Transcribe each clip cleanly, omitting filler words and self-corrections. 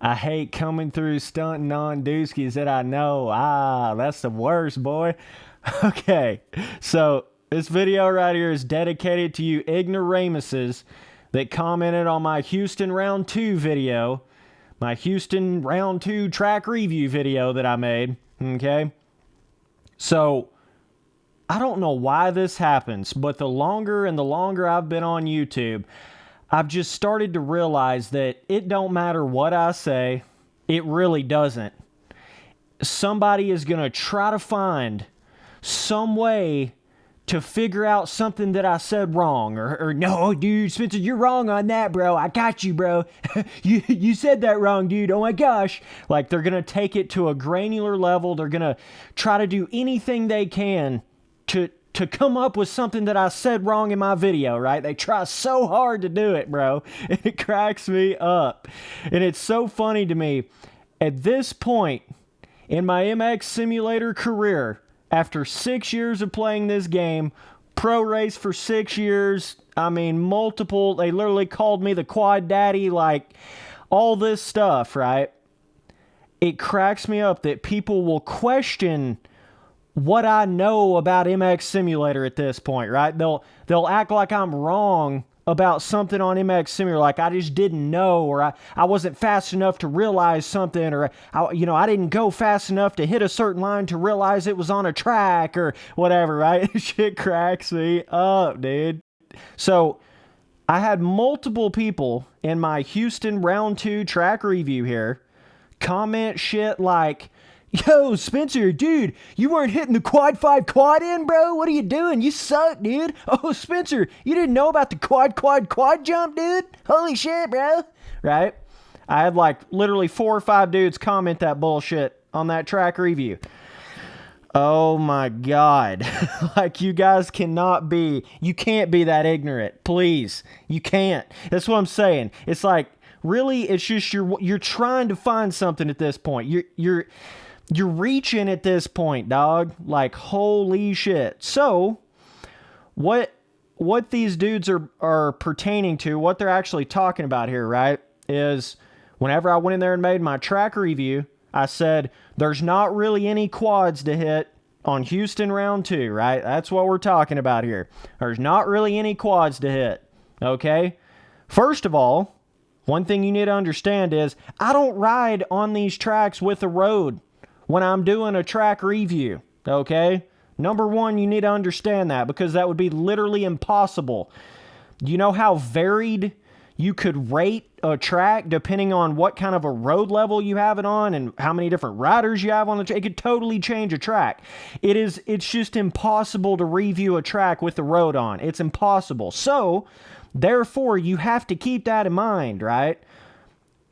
I hate coming through stunting on dooskies that I know. That's the worst, boy. Okay, so this video right here is dedicated to you ignoramuses that commented on my Houston Round 2 video, my Houston Round 2 track review video that I made, okay? So, I don't know why this happens, but the longer I've been on YouTube, I've just started to realize that it don't matter what I say, it really doesn't. Somebody is going to try to find some way to figure out something that I said wrong. Or no, dude, Spencer, you're wrong on that, bro. I got you, bro. you said that wrong, dude. Oh my gosh. Like, they're going to take it to a granular level. They're going to try to do anything they can to come up with something that I said wrong in my video, right? They try so hard to do it, bro. And it cracks me up. And it's so funny to me. At this point in my MX Simulator career, after 6 years of playing this game, pro race for 6 years, I mean, multiple, they literally called me the quad daddy, like, all this stuff, right? It cracks me up that people will question what I know about MX Simulator at this point, right? They'll act like I'm wrong about something on MX Simulator, like I just didn't know, or I wasn't fast enough to realize something, or I didn't go fast enough to hit a certain line to realize it was on a track, or whatever, right? Shit cracks me up, dude. So, I had multiple people in my Houston Round 2 track review here comment shit like, yo, Spencer, dude, you weren't hitting the quad 5 quad in, bro? What are you doing? You suck, dude. Oh, Spencer, you didn't know about the quad jump, dude? Holy shit, bro. Right? I had like literally 4 or 5 dudes comment that bullshit on that track review. Oh my God. Like, you guys can't be that ignorant. Please. You can't. That's what I'm saying. It's like, really, it's just you're trying to find something at this point. You're reaching at this point, dog. Like, holy shit. So, what these dudes are pertaining to, what they're actually talking about here, right, is whenever I went in there and made my track review, I said, there's not really any quads to hit on Houston Round 2, right? That's what we're talking about here. There's not really any quads to hit, okay? First of all, one thing you need to understand is I don't ride on these tracks with erode when I'm doing a track review, okay? Number one, you need to understand that, because that would be literally impossible. You know how varied you could rate a track depending on what kind of a road level you have it on and how many different riders you have on the track? It could totally change a track. It's just impossible to review a track with the road on. It's impossible. So, therefore, you have to keep that in mind, right?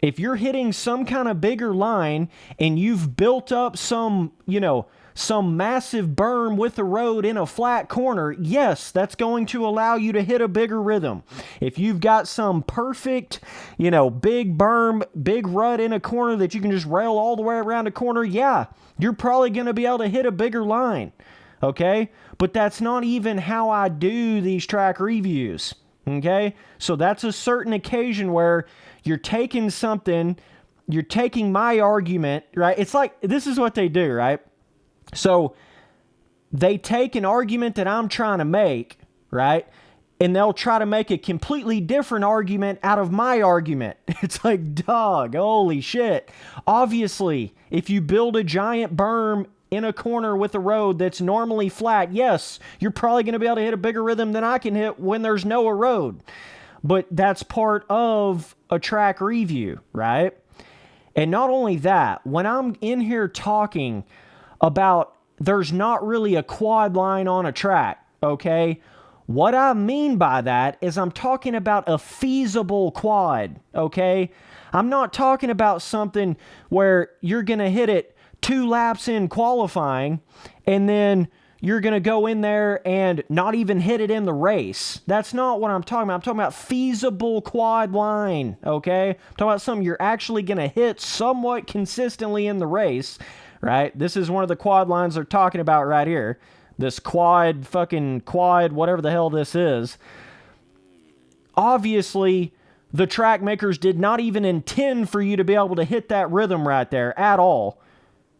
If you're hitting some kind of bigger line and you've built up some massive berm with the road in a flat corner, yes, that's going to allow you to hit a bigger rhythm. If you've got some perfect, big berm, big rut in a corner that you can just rail all the way around a corner, yeah, you're probably going to be able to hit a bigger line, okay? But that's not even how I do these track reviews, okay? So that's a certain occasion where you're taking my argument, right? It's like, this is what they do, right? So, they take an argument that I'm trying to make, right? And they'll try to make a completely different argument out of my argument. It's like, dog, holy shit. Obviously, if you build a giant berm in a corner with a road that's normally flat, yes, you're probably going to be able to hit a bigger rhythm than I can hit when there's no erode. But that's part of a track review, right? And not only that, when I'm in here talking about there's not really a quad line on a track, okay? What I mean by that is I'm talking about a feasible quad, okay? I'm not talking about something where you're going to hit it 2 laps in qualifying and then you're going to go in there and not even hit it in the race. That's not what I'm talking about. I'm talking about feasible quad line, okay? I'm talking about something you're actually going to hit somewhat consistently in the race, right? This is one of the quad lines they're talking about right here. This quad, whatever the hell this is. Obviously, The track makers did not even intend for you to be able to hit that rhythm right there at all.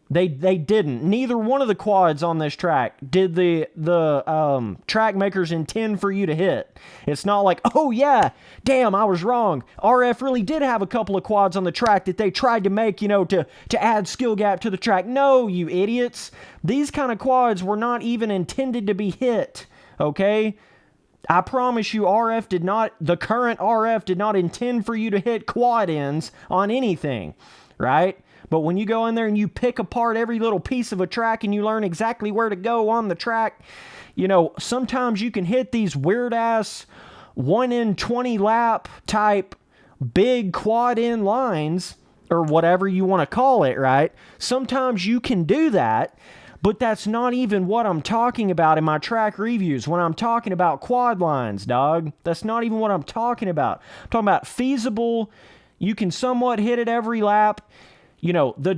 They didn't. Neither one of the quads on this track did the track makers intend for you to hit. It's not like, oh yeah, damn, I was wrong. RF really did have a couple of quads on the track that they tried to make, you know, to add skill gap to the track. No, you idiots. These kind of quads were not even intended to be hit, okay? I promise you, the current RF did not intend for you to hit quad ends on anything, right? But when you go in there and you pick apart every little piece of a track and you learn exactly where to go on the track, you know, sometimes you can hit these weird-ass 1 in 20 lap type big quad end lines, or whatever you want to call it, right? Sometimes you can do that, but that's not even what I'm talking about in my track reviews when I'm talking about quad lines, dog. That's not even what I'm talking about. I'm talking about feasible, you can somewhat hit it every lap. You know, the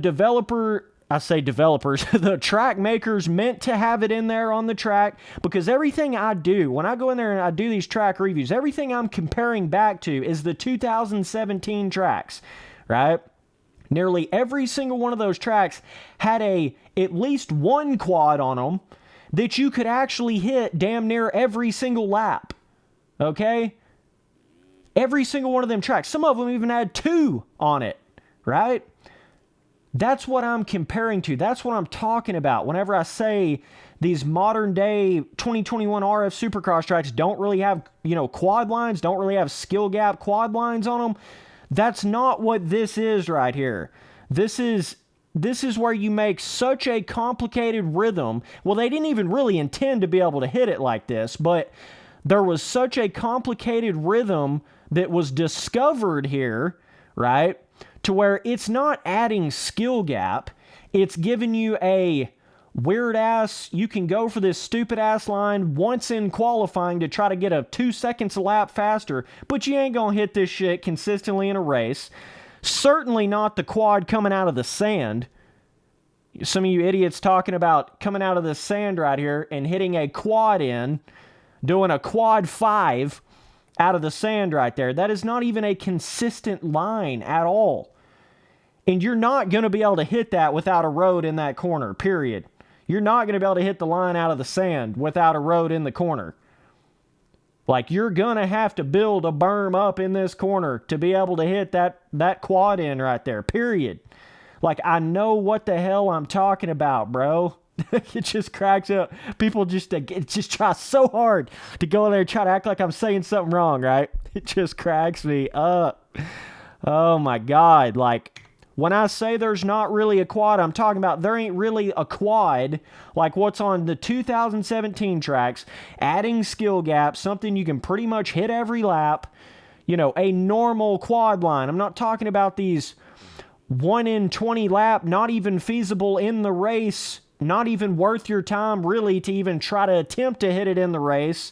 track makers meant to have it in there on the track, because everything I do, when I go in there and I do these track reviews, everything I'm comparing back to is the 2017 tracks, right? Nearly every single one of those tracks had at least one quad on them that you could actually hit damn near every single lap, okay? Every single one of them tracks. Some of them even had 2 on it, right? That's what I'm comparing to. That's what I'm talking about whenever I say these modern day 2021 RF Supercross tracks don't really have, you know, quad lines, don't really have skill gap quad lines on them. That's not what this is right here. This is where you make such a complicated rhythm. Well, they didn't even really intend to be able to hit it like this, but there was such a complicated rhythm that was discovered here, right? To where it's not adding skill gap, it's giving you a weird ass, you can go for this stupid ass line once in qualifying to try to get a 2 seconds a lap faster, but you ain't gonna hit this shit consistently in a race. Certainly not the quad coming out of the sand. Some of you idiots talking about coming out of the sand right here and hitting a quad in, doing a quad 5 out of the sand right there. That is not even a consistent line at all. And you're not going to be able to hit that without erode in that corner, period. You're not going to be able to hit the line out of the sand without erode in the corner. Like, you're going to have to build a berm up in this corner to be able to hit that quad in right there, period. Like, I know what the hell I'm talking about, bro. It just cracks up. People just try so hard to go in there and try to act like I'm saying something wrong, right? It just cracks me up. Oh, my God. Like, when I say there's not really a quad, I'm talking about there ain't really a quad like what's on the 2017 tracks, adding skill gap, something you can pretty much hit every lap, you know, a normal quad line. I'm not talking about these 1 in 20 lap, not even feasible in the race, not even worth your time really to even try to attempt to hit it in the race,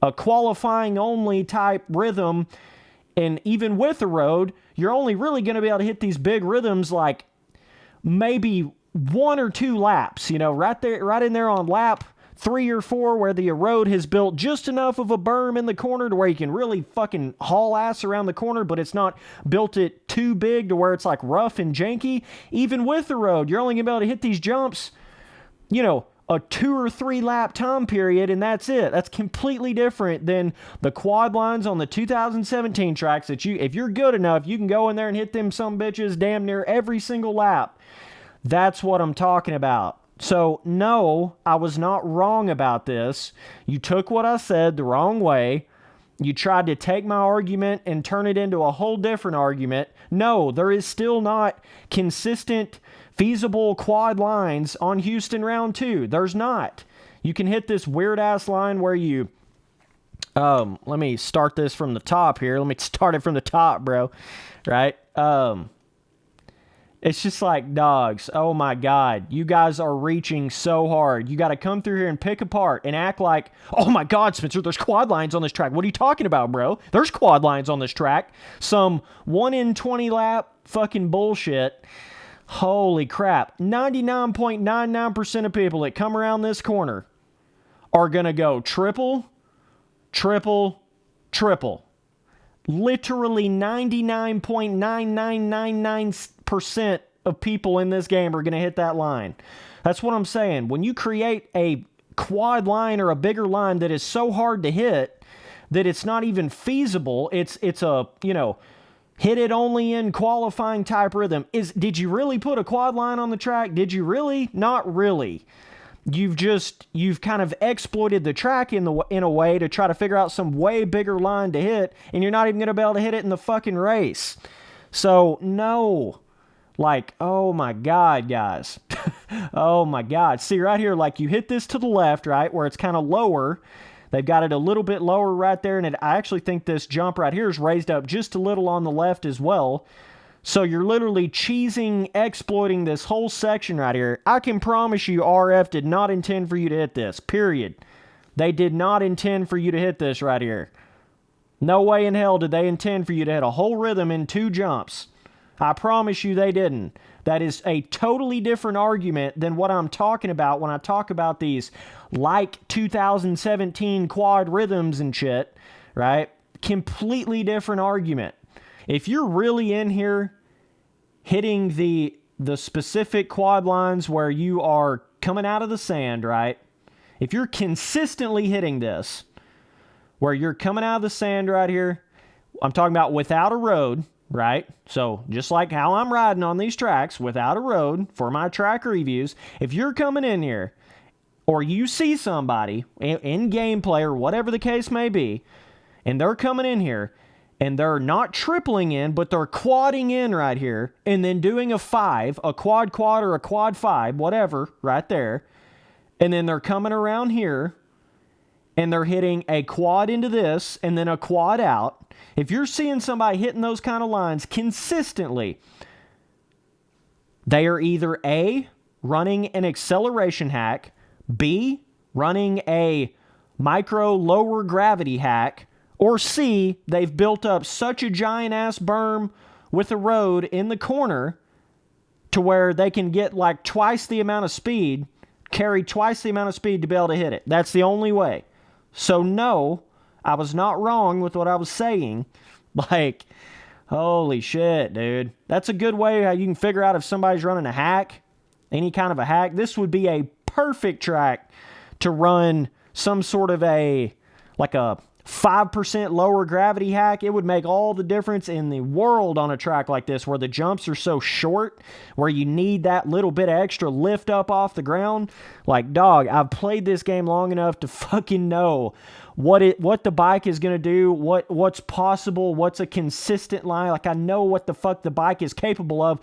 a qualifying only type rhythm. And even with erode, you're only really going to be able to hit these big rhythms like maybe 1 or 2 laps, you know, right in there on lap 3 or 4 where the erode has built just enough of a berm in the corner to where you can really fucking haul ass around the corner, but it's not built it too big to where it's like rough and janky. Even with erode, you're only going to be able to hit these jumps, you know, a 2 or 3 lap time period, and that's it. That's completely different than the quad lines on the 2017 tracks that if you're good enough, you can go in there and hit them some bitches damn near every single lap. That's what I'm talking about. So, no, I was not wrong about this. You took what I said the wrong way. You tried to take my argument and turn it into a whole different argument. No, there is still not consistent feasible quad lines on Houston round 2. There's not. You can hit this weird ass line where you let me start this from the top here. Let me start it from the top, bro. Right? It's just like, dogs, oh my God, you guys are reaching so hard. You got to come through here and pick apart and act like, oh my God, Spencer, there's quad lines on this track. What are you talking about, bro? There's quad lines on this track. Some 1 in 20 lap fucking bullshit. Holy crap. 99.99% of people that come around this corner are going to go triple, triple, triple. literally 99.9999% of people in this game are going to hit that line. That's what I'm saying. When you create a quad line or a bigger line that is so hard to hit that it's not even feasible, it's a, you know, hit it only in qualifying type rhythm. Did you really put a quad line on the track? Did you really? Not really. You've kind of exploited the track in a way to try to figure out some way bigger line to hit, and you're not even going to be able to hit it in the fucking race. So, no. Like, oh my God, guys. Oh my God. See right here, like you hit this to the left, right, where it's kind of lower. They've got it a little bit lower right there, and I actually think this jump right here is raised up just a little on the left as well. So you're literally cheesing, exploiting this whole section right here. I can promise you RF did not intend for you to hit this, period. They did not intend for you to hit this right here. No way in hell did they intend for you to hit a whole rhythm in 2 jumps. I promise you they didn't. That is a totally different argument than what I'm talking about when I talk about these like 2017 quad rhythms and shit, right? Completely different argument. If you're really in here hitting the specific quad lines where you are coming out of the sand, right? If you're consistently hitting this, where you're coming out of the sand right here, I'm talking about without a road, right? So just like how I'm riding on these tracks without a road for my track reviews, if you're coming in here or you see somebody in gameplay or whatever the case may be, and they're coming in here and they're not tripling in, but they're quadding in right here and then doing a 5, a quad or a quad 5, whatever, right there. And then they're coming around here and they're hitting a quad into this and then a quad out. If you're seeing somebody hitting those kind of lines consistently, they are either A, running an acceleration hack, B, running a micro lower gravity hack, or C, they've built up such a giant-ass berm with a road in the corner to where they can get like twice the amount of speed, carry twice the amount of speed to be able to hit it. That's the only way. So no, I was not wrong with what I was saying. Like, holy shit, dude. That's a good way how you can figure out if somebody's running a hack, any kind of a hack. This would be a perfect track to run some sort of a 5% lower gravity hack. It would make all the difference in the world on a track like this where the jumps are so short, where you need that little bit of extra lift up off the ground. Like, dog, I've played this game long enough to fucking know what the bike is going to do, what's possible, what's a consistent line. Like, I know what the fuck the bike is capable of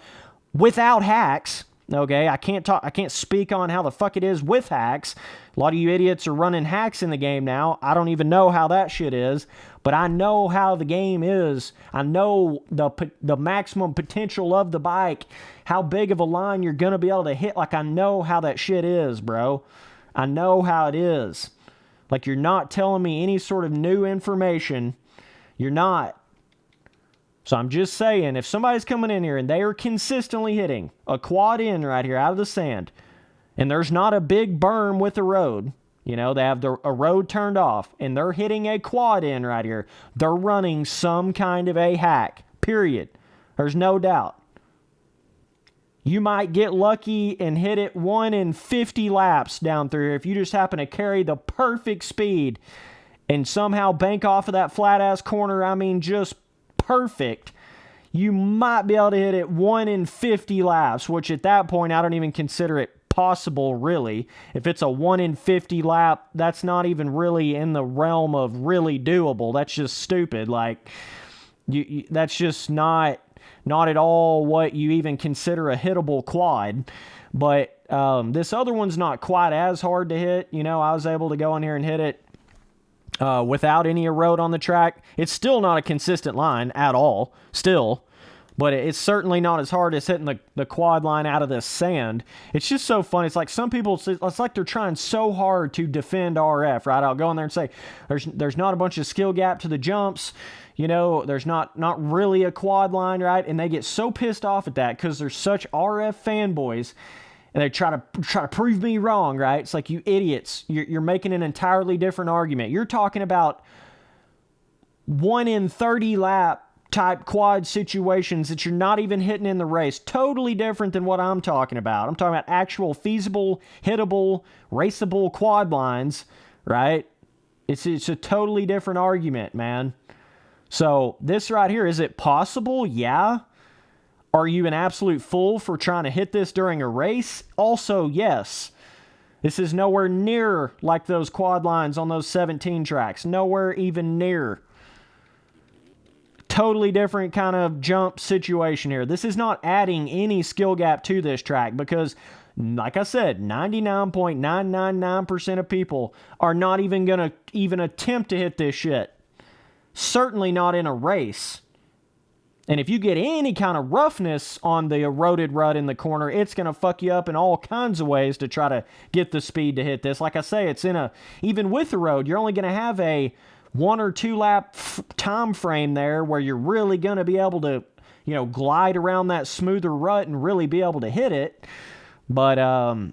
without hacks. Okay, I can't speak on how the fuck it is with hacks. A lot of you idiots are running hacks in the game now. I don't even know how that shit is, but I know how the game is. I know the maximum potential of the bike, how big of a line you're going to be able to hit. Like, I know how that shit is, bro. I know how it is. Like, you're not telling me any sort of new information. You're not. So I'm just saying, if somebody's coming in here and they are consistently hitting a quad in right here out of the sand, and there's not a big berm with a road, you know, they have a road turned off, and they're hitting a quad in right here, they're running some kind of a hack, period. There's no doubt. You might get lucky and hit it 1 in 50 laps down through here if you just happen to carry the perfect speed and somehow bank off of that flat-ass corner. I mean, just perfect. You might be able to hit it 1 in 50 laps, which at that point, I don't even consider it possible, really. If it's a 1 in 50 lap, that's not even really in the realm of really doable. That's just stupid. Like, that's just not at all what you even consider a hittable quad. But this other one's not quite as hard to hit. You know, I was able to go in here and hit it without any erode on the track. It's still not a consistent line at all, still, but it's certainly not as hard as hitting the quad line out of this sand. It's just so fun. It's like some people, it's like they're trying so hard to defend RF, right? I'll go in there and say, there's not a bunch of skill gap to the jumps, you know, there's not really a quad line, right? And they get so pissed off at that because they're such RF fanboys. And they try to prove me wrong, right? It's like, you idiots, you're making an entirely different argument. You're talking about 1 in 30 lap type quad situations that you're not even hitting in the race. Totally different than what I'm talking about. I'm talking about actual feasible, hittable, raceable quad lines, right? It's a totally different argument, man. So this right here, is it possible? Yeah. Are you an absolute fool for trying to hit this during a race? Also, yes. This is nowhere near like those quad lines on those 17 tracks. Nowhere even near. Totally different kind of jump situation here. This is not adding any skill gap to this track because, like I said, 99.999% of people are not even going to even attempt to hit this shit. Certainly not in a race. And if you get any kind of roughness on the eroded rut in the corner, it's going to fuck you up in all kinds of ways to try to get the speed to hit this. Like I say, it's in a, even with the road, you're only going to have a 1 or 2 lap time frame there where you're really going to be able to, glide around that smoother rut and really be able to hit it. But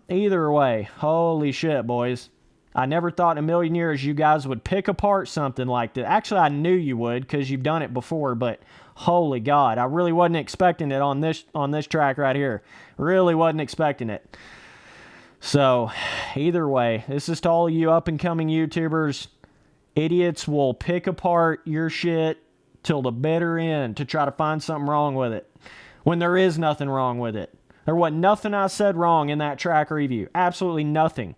either way, holy shit, boys. I never thought in a million years you guys would pick apart something like that. Actually, I knew you would because you've done it before, but holy God, I really wasn't expecting it on this track right here. Really wasn't expecting it. So, either way, this is to all you up-and-coming YouTubers. Idiots will pick apart your shit till the bitter end to try to find something wrong with it when there is nothing wrong with it. There wasn't nothing I said wrong in that track review. Absolutely nothing.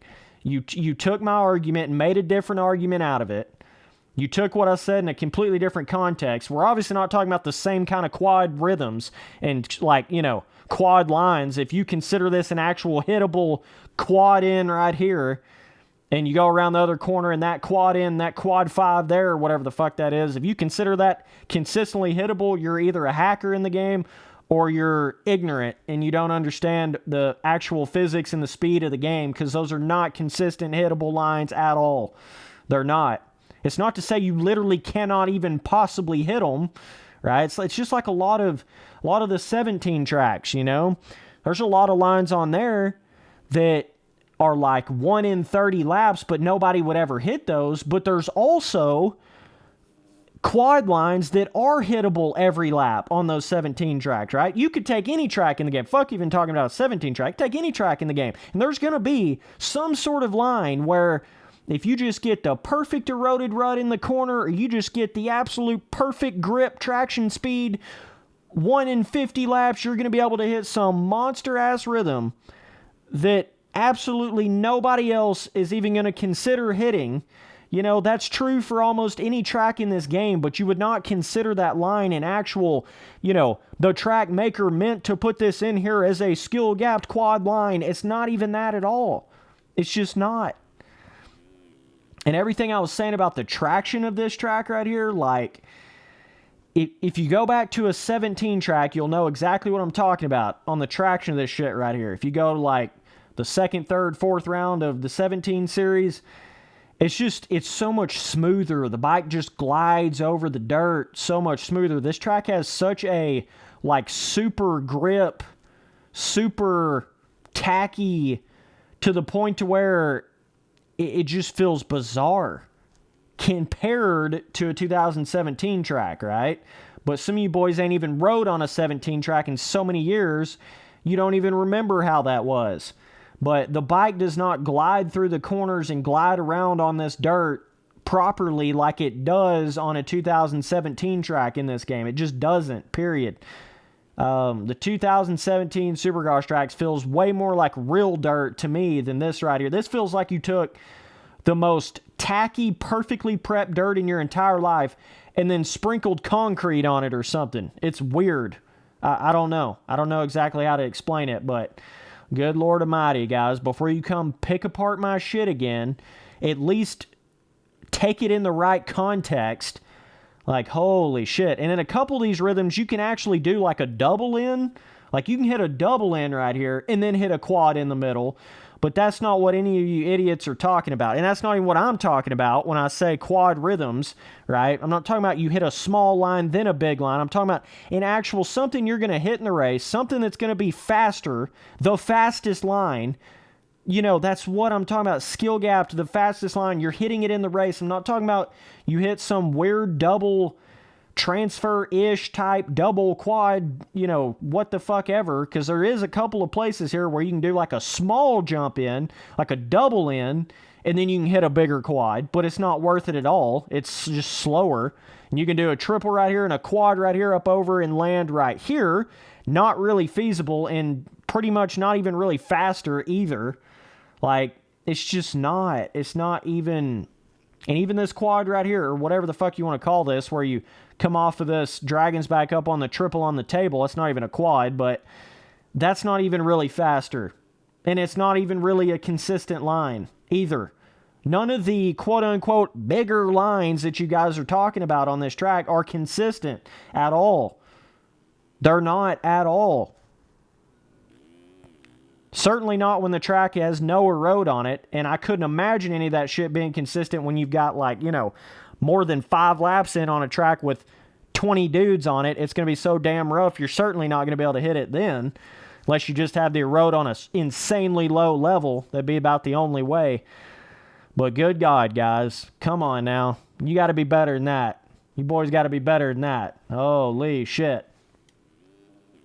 You took my argument and made a different argument out of it. You took what I said in a completely different context. We're obviously not talking about the same kind of quad rhythms and quad lines. If you consider this an actual hittable quad in right here, and you go around the other corner and that quad in, that quad 5 there, or whatever the fuck that is, if you consider that consistently hittable, you're either a hacker in the game or you're ignorant and you don't understand the actual physics and the speed of the game, because those are not consistent hittable lines at all. They're not. It's not to say you literally cannot even possibly hit them, right? It's just like a lot of the 17 tracks, There's a lot of lines on there that are like 1 in 30 laps, but nobody would ever hit those. But there's also quad lines that are hittable every lap on those 17 tracks, right? You could take any track in the game. Fuck even talking about a 17 track. Take any track in the game. And there's going to be some sort of line where if you just get the perfect eroded rut in the corner, or you just get the absolute perfect grip traction speed, 1 in 50 laps, you're going to be able to hit some monster-ass rhythm that absolutely nobody else is even going to consider hitting. That's true for almost any track in this game, but you would not consider that line an actual, the track maker meant to put this in here as a skill-gapped quad line. It's not even that at all. It's just not. And everything I was saying about the traction of this track right here, like, if you go back to a 17 track, you'll know exactly what I'm talking about on the traction of this shit right here. If you go to, like, the second, third, fourth round of the 17 series, it's so much smoother. The bike just glides over the dirt so much smoother. This track has such a, like, super grip, super tacky, to the point to where it just feels bizarre compared to a 2017 track, right? But some of you boys ain't even rode on a 17 track in so many years, you don't even remember how that was. But the bike does not glide through the corners and glide around on this dirt properly like it does on a 2017 track in this game. It just doesn't, period. The 2017 Supercross tracks feels way more like real dirt to me than this right here. This feels like you took the most tacky, perfectly prepped dirt in your entire life and then sprinkled concrete on it or something. It's weird. I don't know. I don't know exactly how to explain it, but good Lord Almighty, guys, before you come pick apart my shit again, at least take it in the right context. Like, holy shit. And in a couple of these rhythms, you can actually do like a double in. Like, you can hit a double in right here and then hit a quad in the middle. But that's not what any of you idiots are talking about. And that's not even what I'm talking about when I say quad rhythms, right? I'm not talking about you hit a small line, then a big line. I'm talking about an actual something you're going to hit in the race, something that's going to be faster, the fastest line, you know, that's what I'm talking about. Skill gap to the fastest line. You're hitting it in the race. I'm not talking about you hit some weird double transfer-ish type double quad, you know, what the fuck ever, because there is a couple of places here where you can do like a small jump in, like a double in, and then you can hit a bigger quad, but it's not worth it at all. It's just slower. And you can do a triple right here and a quad right here up over and land right here. Not really feasible and pretty much not even really faster either. Like, it's just not. It's not even... And even this quad right here, or whatever the fuck you want to call this, where you come off of this, dragons back up on the triple on the table. It's not even a quad, but that's not even really faster. And it's not even really a consistent line either. None of the quote-unquote bigger lines that you guys are talking about on this track are consistent at all. They're not at all. Certainly not when the track has no erode on it, and I couldn't imagine any of that shit being consistent when you've got, like, you know, more than 5 laps in on a track with 20 dudes on it. It's going to be so damn rough, you're certainly not going to be able to hit it then, unless you just have the erode on an insanely low level. That'd be about the only way. But good God, guys, come on now. You got to be better than that. You boys got to be better than that. Holy shit.